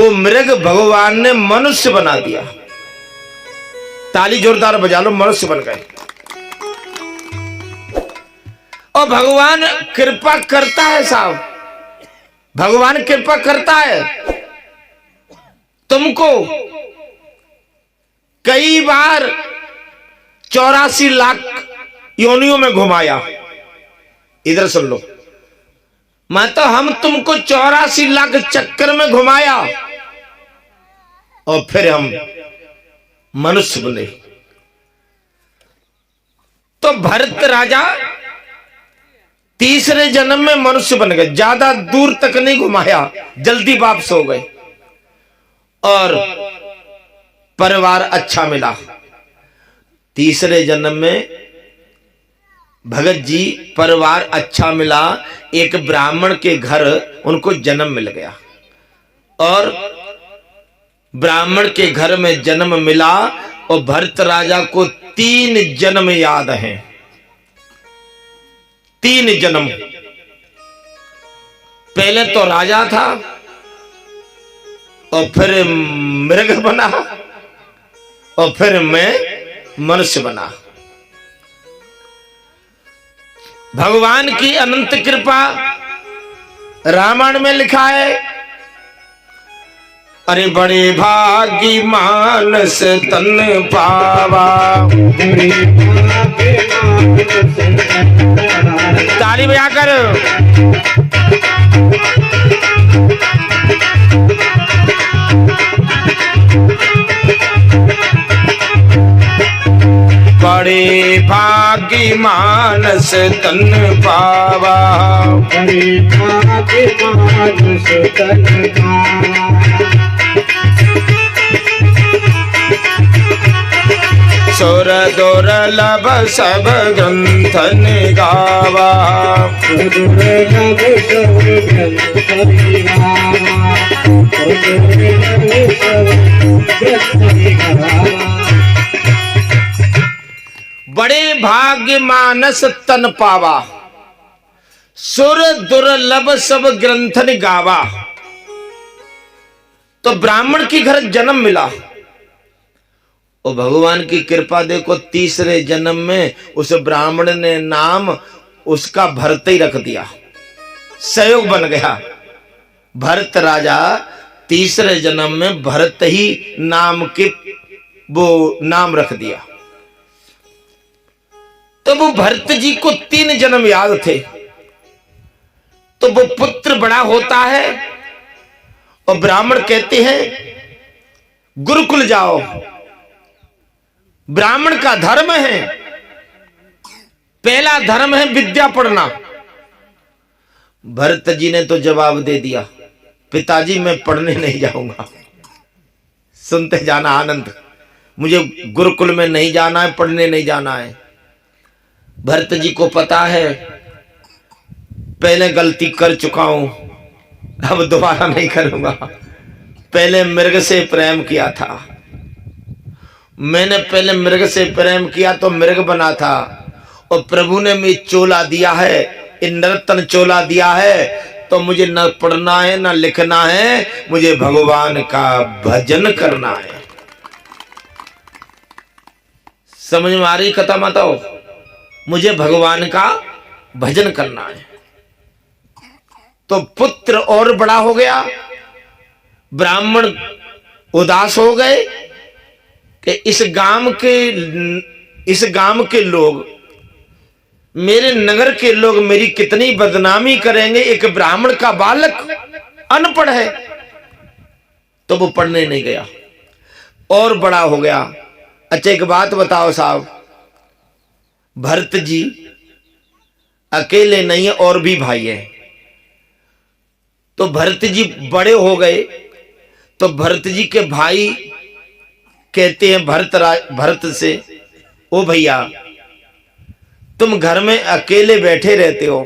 वो मृग भगवान ने मनुष्य बना दिया। ताली जोरदार बजा लो, मनुष्य बन गए। और भगवान कृपा करता है साहब, भगवान कृपा करता है। तुमको कई बार 84 लाख योनियों में घुमाया। इधर सुन लो, मैं तो हम तुमको 84 लाख चक्कर में घुमाया और फिर हम मनुष्य बने। तो भरत राजा तीसरे जन्म में मनुष्य बन गए, ज्यादा दूर तक नहीं घुमाया, जल्दी वापस हो गए और परिवार अच्छा मिला। तीसरे जन्म में भगत जी परिवार अच्छा मिला, एक ब्राह्मण के घर उनको जन्म मिल गया और ब्राह्मण के घर में जन्म मिला। और भरत राजा को 3 जन्म याद हैं, 3 जन्म। पहले तो राजा था और फिर मृग बना और फिर मैं मनुष्य बना। भगवान की अनंत कृपा रामायण में लिखा है, अरे बड़े भागी मानस तन पावा। ताली बजाकर बड़े भागी मानस तन पावा, बड़े भागी मानस तन पावा। सुर दुर्लभ सब ग्रंथन गावा, दुर्लभ सब ग्रंथन गावा, दुर्लभ सब ग्रंथन गावा। बड़े भाग्य मानस तन पावा, सुर दुर्लभ सब ग्रंथन गावा। तो ब्राह्मण की घर जन्म मिला और भगवान की कृपा देखो, तीसरे जन्म में उस ब्राह्मण ने नाम उसका भरत ही रख दिया, सहयोग बन गया। भरत राजा तीसरे जन्म में भरत ही नाम के वो नाम रख दिया। तो वो भरत जी को 3 जन्म याद थे। तो वो पुत्र बड़ा होता है और ब्राह्मण कहते हैं गुरुकुल जाओ, ब्राह्मण का धर्म है, पहला धर्म है विद्या पढ़ना। भरत जी ने तो जवाब दे दिया, पिताजी मैं पढ़ने नहीं जाऊंगा। सुनते जाना आनंद, मुझे गुरुकुल में नहीं जाना है, पढ़ने नहीं जाना है। भरत जी को पता है पहले गलती कर चुका हूं, अब दोबारा नहीं करूंगा। पहले मृग से प्रेम किया था, मैंने पहले मृग से प्रेम किया तो मृग बना था और प्रभु ने मुझे चोला दिया है, नर्तन चोला दिया है। तो मुझे न पढ़ना है न लिखना है, मुझे भगवान का भजन करना है। समझ में आ रही कथा बताओ? मुझे भगवान का भजन करना है। तो पुत्र और बड़ा हो गया, ब्राह्मण उदास हो गए कि इस गांव के लोग, मेरे नगर के लोग मेरी कितनी बदनामी करेंगे। एक ब्राह्मण का बालक अनपढ़ है। तो वो पढ़ने नहीं गया और बड़ा हो गया। अच्छा एक बात बताओ साहब, भरत जी अकेले नहीं है, और भी भाई है। तो भरत जी बड़े हो गए तो भरत जी के भाई कहते हैं भरत से, ओ भैया तुम घर में अकेले बैठे रहते हो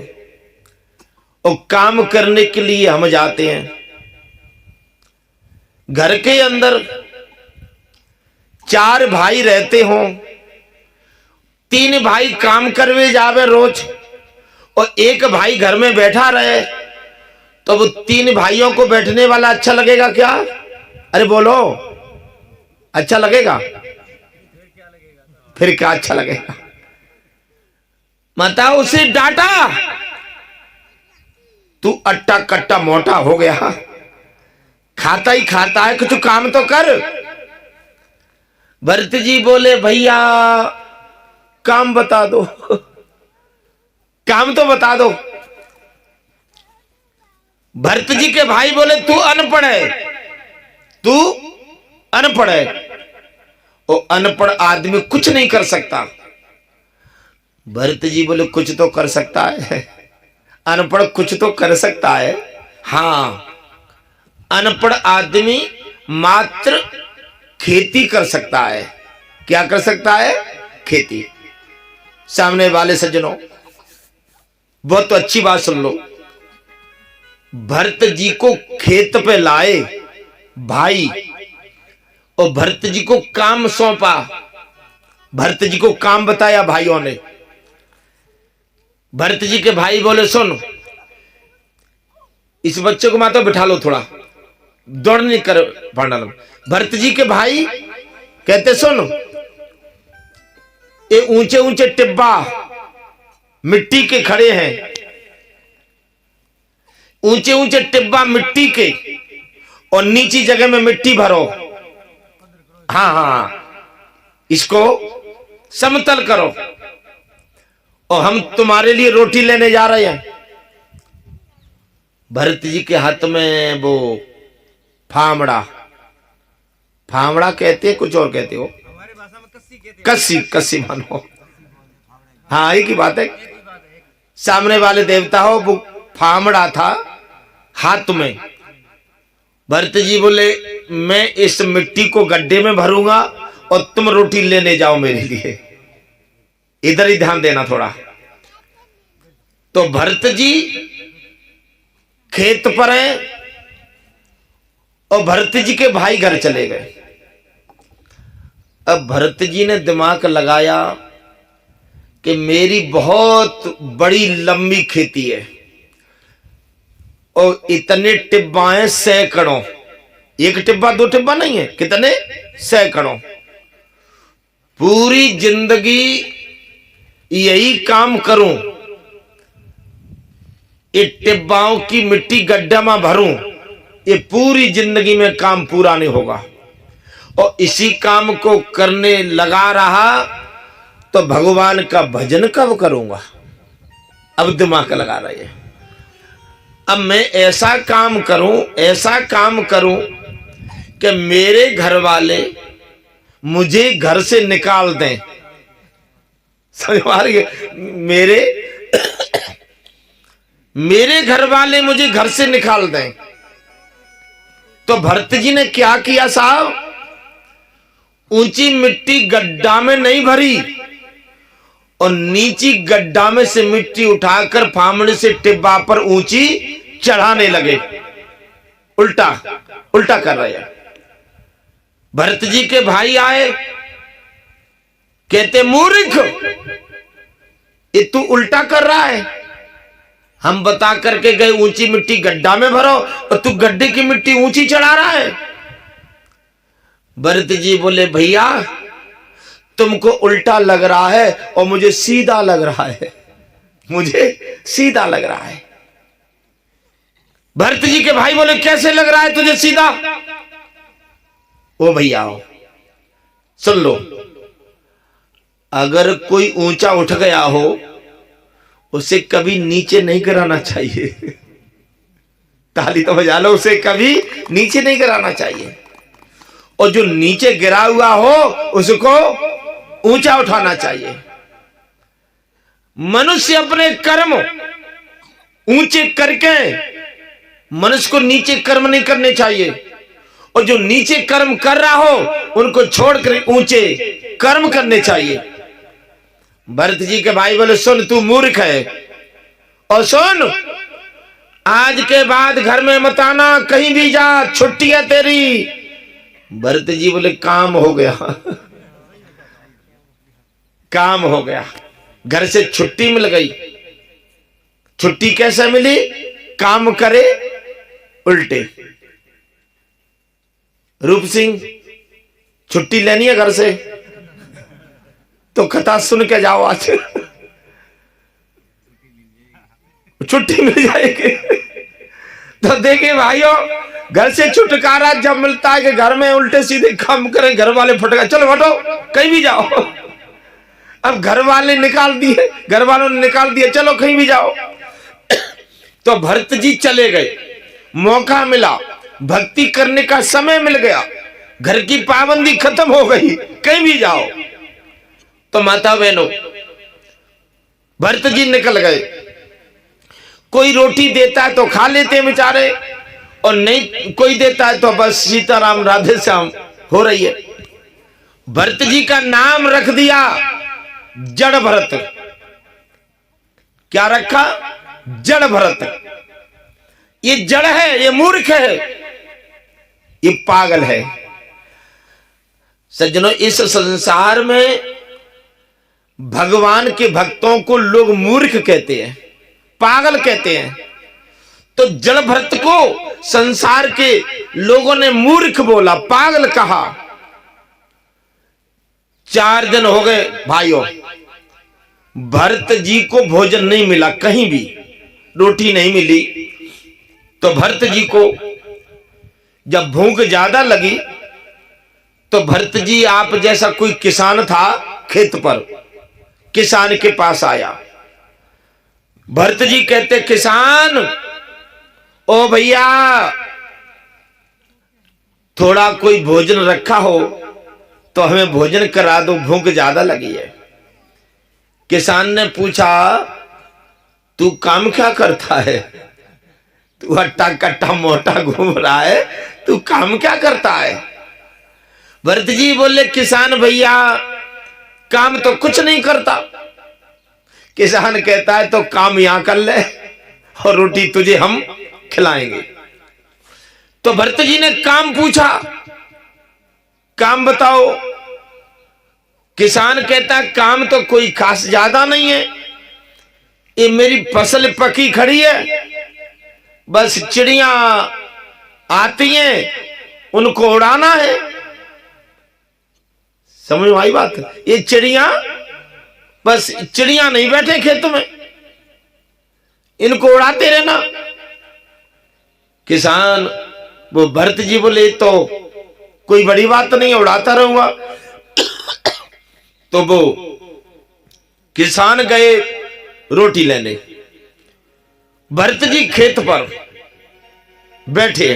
और काम करने के लिए हम जाते हैं। घर के अंदर 4 भाई रहते हो, 3 भाई काम करवे जावे रोज और 1 भाई घर में बैठा रहे, तो वो 3 भाइयों को बैठने वाला अच्छा लगेगा क्या? अरे बोलो, अच्छा लगेगा? फिर क्या अच्छा लगेगा? माता उसे डांटा, तू अट्टा कट्टा मोटा हो गया, खाता ही खाता है, कुछ काम तो कर। भरत जी बोले भैया काम बता दो, काम तो बता दो। भरत जी के भाई बोले तू अनपढ़ है, तू अनपढ़ है। वो अनपढ़ आदमी कुछ नहीं कर सकता। भरत जी बोले कुछ तो कर सकता है, अनपढ़ कुछ तो कर सकता है। हाँ, अनपढ़ आदमी मात्र खेती कर सकता है। क्या कर सकता है? खेती। सामने वाले सज्जनों बहुत तो अच्छी बात सुन लो। भरत जी को खेत पे लाए भाई और भरत जी को काम सौंपा, भरत जी को काम बताया भाइयों ने। भरत जी के भाई बोले सुन, इस बच्चे को माता बिठा लो, थोड़ा दौड़ नहीं कर पाना। भरत जी के भाई कहते सुन, ये ऊंचे ऊंचे टिब्बा मिट्टी के खड़े हैं, ऊंचे ऊंचे टिब्बा मिट्टी के, और नीची जगह में मिट्टी भरो। हाँ हाँ, इसको समतल करो और हम तुम्हारे लिए रोटी लेने जा रहे हैं। भरत जी के हाथ में वो फावड़ा, फावड़ा कहते हैं, कुछ और कहते हो, हमारी भाषा में कस्सी कहते हैं। कस्सी, कस्सी मानो। हाँ, एक ही बात है। सामने वाले देवता हो, वो फावड़ा था हाथ में। भरत जी बोले मैं इस मिट्टी को गड्ढे में भरूंगा और तुम रोटी लेने जाओ मेरे लिए। इधर ही ध्यान देना थोड़ा। तो भरत जी खेत पर हैं और भरत जी के भाई घर चले गए। अब भरत जी ने दिमाग लगाया कि मेरी बहुत बड़ी लंबी खेती है और इतने टिब्बा हैं सैकड़ों, एक टिब्बा दो टिब्बा नहीं है, कितने सैकड़ों। पूरी जिंदगी यही काम करूं, ये टिब्बाओं की मिट्टी गड्ढा में भरूं, ये पूरी जिंदगी में काम पूरा नहीं होगा। और इसी काम को करने लगा रहा तो भगवान का भजन कब करूंगा? अब दिमाग लगा रही है। अब मैं ऐसा काम करूं, ऐसा काम करूं कि मेरे घर वाले मुझे घर से निकाल दें। समझ आ रही है? मेरे घर वाले मुझे घर से निकाल दें। तो भरत जी ने क्या किया साहब? ऊंची मिट्टी गड्ढा में नहीं भरी और नीची गड्ढा में से मिट्टी उठाकर फामड़े से टिब्बा पर ऊंची चढ़ाने लगे। उल्टा उल्टा कर रहे हैं। भरत जी के भाई आए, कहते मूर्ख, ये तू उल्टा कर रहा है। हम बता करके गए ऊंची मिट्टी गड्ढा में भरो और तू गड्ढे की मिट्टी ऊंची चढ़ा रहा है। भरत जी बोले भैया तुमको उल्टा लग रहा है और मुझे सीधा लग रहा है, मुझे सीधा लग रहा है। भरत जी के भाई बोले कैसे लग रहा है तुझे सीधा? ओ भैया सुन लो, अगर कोई ऊंचा उठ गया हो उसे कभी नीचे नहीं गिराना चाहिए। ताली तो बजा लो, उसे कभी नीचे नहीं गिराना चाहिए। और जो नीचे गिरा हुआ हो उसको ऊंचा उठाना चाहिए। मनुष्य अपने कर्म ऊंचे करके मनुष्य को नीचे कर्म नहीं करने चाहिए, और जो नीचे कर्म कर रहा हो उनको छोड़कर ऊंचे कर्म करने चाहिए। भरत जी के भाई बोले सुन तू मूर्ख है, और सुन आज के बाद घर में मत आना, कहीं भी जा, छुट्टी है तेरी। भरत जी बोले काम हो गया, काम हो गया। घर से छुट्टी मिल गई। छुट्टी कैसे मिली? काम करे उल्टे। रूप सिंह छुट्टी लेनी है घर से तो कथा सुन के जाओ, आज छुट्टी मिल जाएगी। तो देखिए भाइयों, घर से छुटकारा जब मिलता है कि घर में उल्टे सीधे काम करें, घर वाले फटका चलो हटो कहीं भी जाओ। अब घर वाले निकाल दिए, घर वालों ने निकाल दिए, चलो कहीं भी जाओ। तो भरत जी चले गए, मौका मिला, भक्ति करने का समय मिल गया, घर की पाबंदी खत्म हो गई, कहीं भी जाओ। तो माता बहनों, भरत जी निकल गए। कोई रोटी देता है तो खा लेते हैं बेचारे, और नहीं कोई देता है तो बस सीताराम राधे श्याम हो रही है। भरत जी का नाम रख दिया जड़ भरत। क्या रखा? जड़ भरत। ये जड़ है, ये मूर्ख है, ये पागल है। सज्जनों, इस संसार में भगवान के भक्तों को लोग मूर्ख कहते हैं, पागल कहते हैं। तो जड़ भरत को संसार के लोगों ने मूर्ख बोला, पागल कहा। 4 दिन हो गए भाइयों, भरत जी को भोजन नहीं मिला, कहीं भी रोटी नहीं मिली। तो भरत जी को जब भूख ज्यादा लगी तो भरत जी आप जैसा कोई किसान था, खेत पर किसान के पास आया। भरत जी कहते, किसान ओ भैया, थोड़ा कोई भोजन रखा हो तो हमें भोजन करा दो, भूख ज्यादा लगी है। किसान ने पूछा, तू काम क्या करता है? तू हट्टा कट्टा मोटा घूम रहा है, तू काम क्या करता है? भरत जी बोले, किसान भैया काम तो कुछ नहीं करता। किसान कहता है, तो काम यहां कर ले और रोटी तुझे हम खिलाएंगे। तो भरत जी ने काम पूछा, काम बताओ। किसान कहता है, काम तो कोई खास ज्यादा नहीं है, ये मेरी फसल पकी खड़ी है, बस चिड़िया आती हैं, उनको उड़ाना है। समझ में आई बात? ये चिड़िया, बस चिड़िया नहीं बैठे खेत में, इनको उड़ाते रहना। किसान वो भरत जी बोले, तो कोई बड़ी बात नहीं, उड़ाता रहूंगा। तो वो किसान गए रोटी लेने, भरत जी खेत पर बैठे।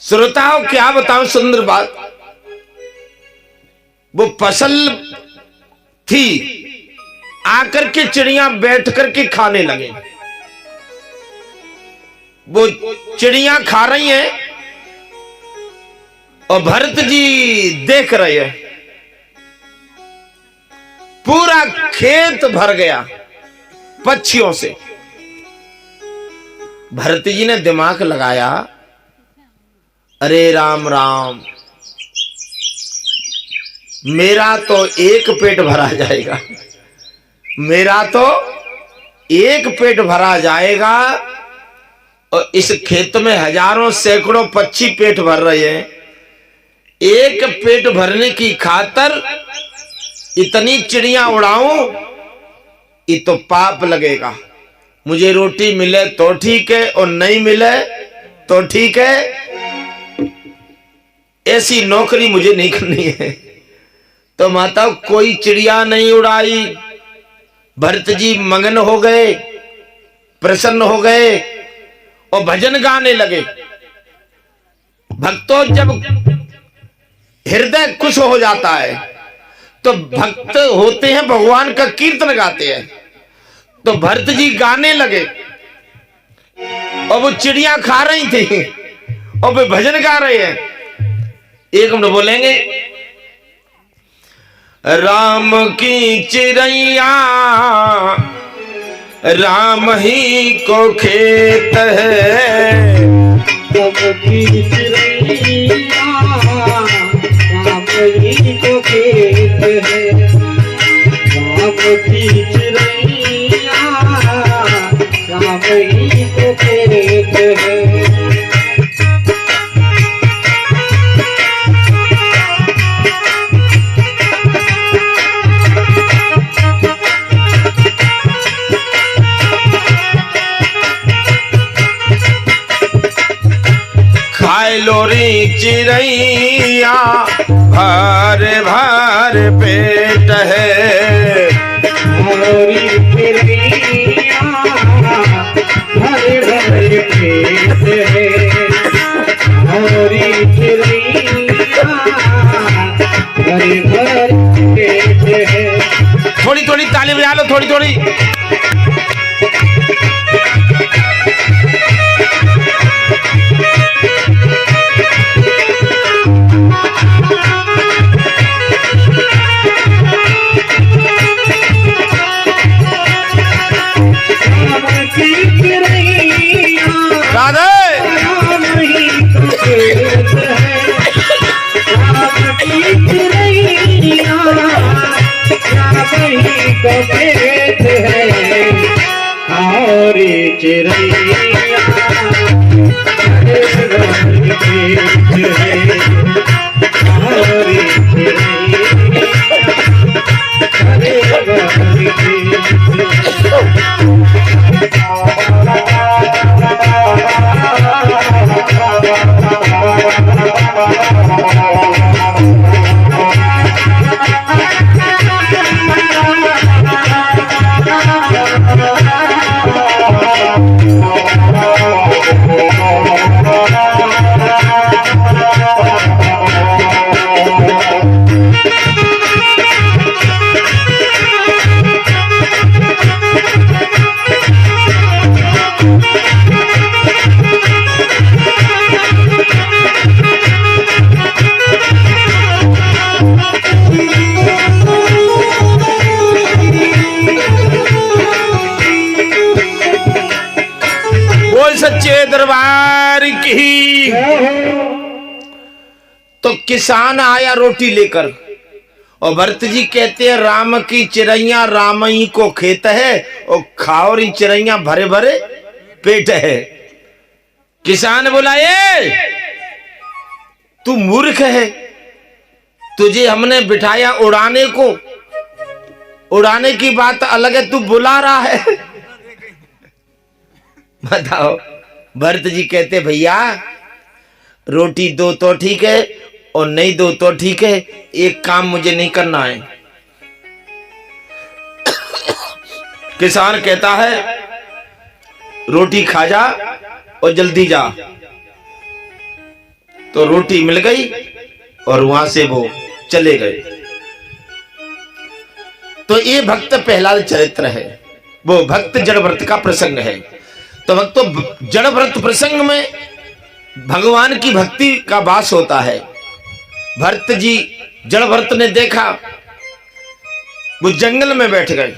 श्रोताओं, क्या बताऊं सुंदर बात, वो फसल थी, आकर के चिड़िया बैठ करके खाने लगे। वो चिड़िया खा रही हैं और भरत जी देख रहे हैं। पूरा खेत भर गया पक्षियों से। भरत जी ने दिमाग लगाया, अरे राम राम, मेरा तो एक पेट भरा जाएगा, मेरा तो एक पेट भरा जाएगा, और इस खेत में हजारों सैकड़ों पक्षी पेट भर रहे हैं। एक पेट भरने की खातर इतनी चिड़िया उड़ाऊं, ये तो पाप लगेगा। मुझे रोटी मिले तो ठीक है, और नहीं मिले तो ठीक है, ऐसी नौकरी मुझे नहीं करनी है। तो माता कोई चिड़िया नहीं उड़ाई। भरत जी मगन हो गए, प्रसन्न हो गए और भजन गाने लगे। भक्तों, जब हृदय खुश हो जाता है तो भक्त होते हैं, भगवान का कीर्तन गाते हैं। तो भरत जी गाने लगे और वो चिड़िया खा रही थी और वे भजन गा रहे हैं। एक मिनट बोलेंगे, राम की चिड़ैया राम ही को खेत है, राम की चिड़ैया राम ही को खेत है, राम की चिड़ैया राम ही को खेत है। हाय लोरी चिड़ैया भर भर पेट है। लोरी चिड़ैया भर भर पेट है। लोरी चिड़ैया भर भर पेट है। थोड़ी थोड़ी ताली बजा लो, थोड़ी थोड़ी। सच्चे दरबार की। तो किसान आया रोटी लेकर, और भरत जी कहते हैं राम की चिड़ैया राम ही को खेत है, और खाओरी चिड़ैया भरे भरे पेट है। किसान बोला ये तू मूर्ख है, तुझे हमने बिठाया उड़ाने को, उड़ाने की बात अलग है, तू बुला रहा है। बताओ। भरत जी कहते भैया रोटी दो तो ठीक है और नहीं दो तो ठीक है, एक काम मुझे नहीं करना है। किसान कहता है रोटी खा जा और जल्दी जा। तो रोटी मिल गई और वहां से वो चले गए। तो ये भक्त प्रहलाद चरित्र है, वो भक्त जड़ व्रत का प्रसंग है। तो भक्त जड़ व्रत प्रसंग में भगवान की भक्ति का वास होता है। भरत जी जड़ व्रत ने देखा, वो जंगल में बैठ गए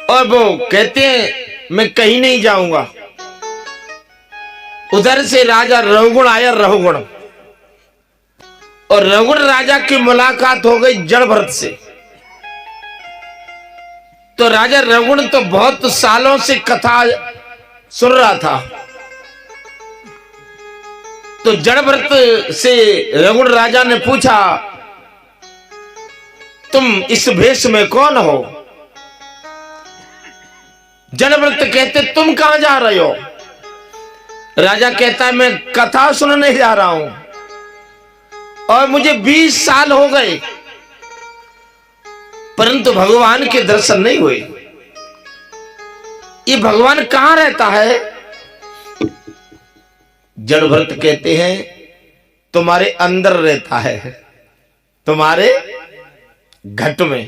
और वो कहते हैं मैं कहीं नहीं जाऊंगा। उधर से राजा रघुगुण आया, रघुगुण, और रघुगुण राजा की मुलाकात हो गई जड़ व्रत से। तो राजा रघुगुण तो बहुत सालों से कथा सुन रहा था। तो जड़ व्रत से रघुगुण राजा ने पूछा तुम इस भेष में कौन हो? जड़ व्रत कहते तुम कहां जा रहे हो? राजा कहता है मैं कथा सुनने जा रहा हूं और मुझे 20 साल हो गए परंतु भगवान के दर्शन नहीं हुए। ये भगवान कहां रहता है? जड़ व्रत कहते हैं तुम्हारे अंदर रहता है, तुम्हारे घट में।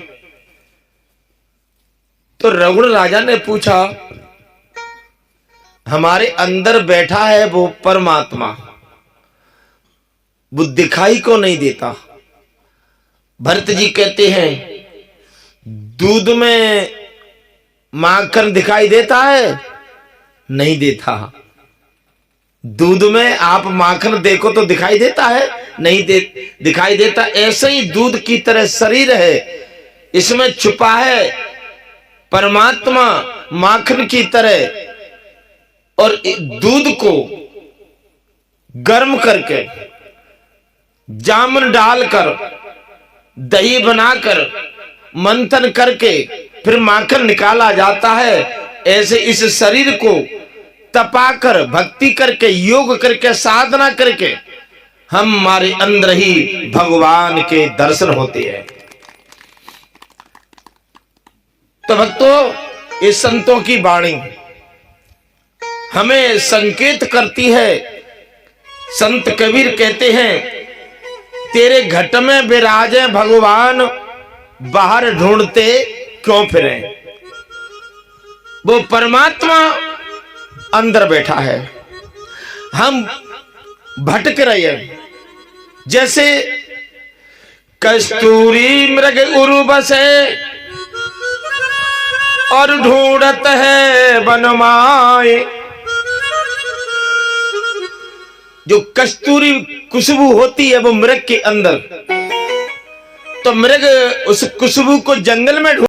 तो रघुगुण राजा ने पूछा हमारे अंदर बैठा है वो परमात्मा, वो दिखाई को नहीं देता। भरत जी कहते हैं दूध में माखन दिखाई देता है? नहीं देता। दूध में आप माखन देखो तो दिखाई देता है? नहीं दिखाई देता। ऐसे ही दूध की तरह शरीर है, इसमें छुपा है परमात्मा माखन की तरह। और दूध को गर्म करके जामुन डालकर दही बनाकर मंथन करके फिर माखन निकाला जाता है। ऐसे इस शरीर को तपा कर, भक्ति करके, योग करके, साधना करके हमारे अंदर ही भगवान के दर्शन होते हैं। तो भक्तों, इस संतों की वाणी हमें संकेत करती है। संत कबीर कहते हैं, तेरे घट में विराजे भगवान, बाहर ढूंढते क्यों फिरे। वो परमात्मा अंदर बैठा है, हम भटक रहे हैं। जैसे कस्तूरी मृग उर्वसे और ढूंढत है वनमाए। जो कस्तूरी खुशबू होती है वो मृग के अंदर, तो मृग उस खुशबू को जंगल में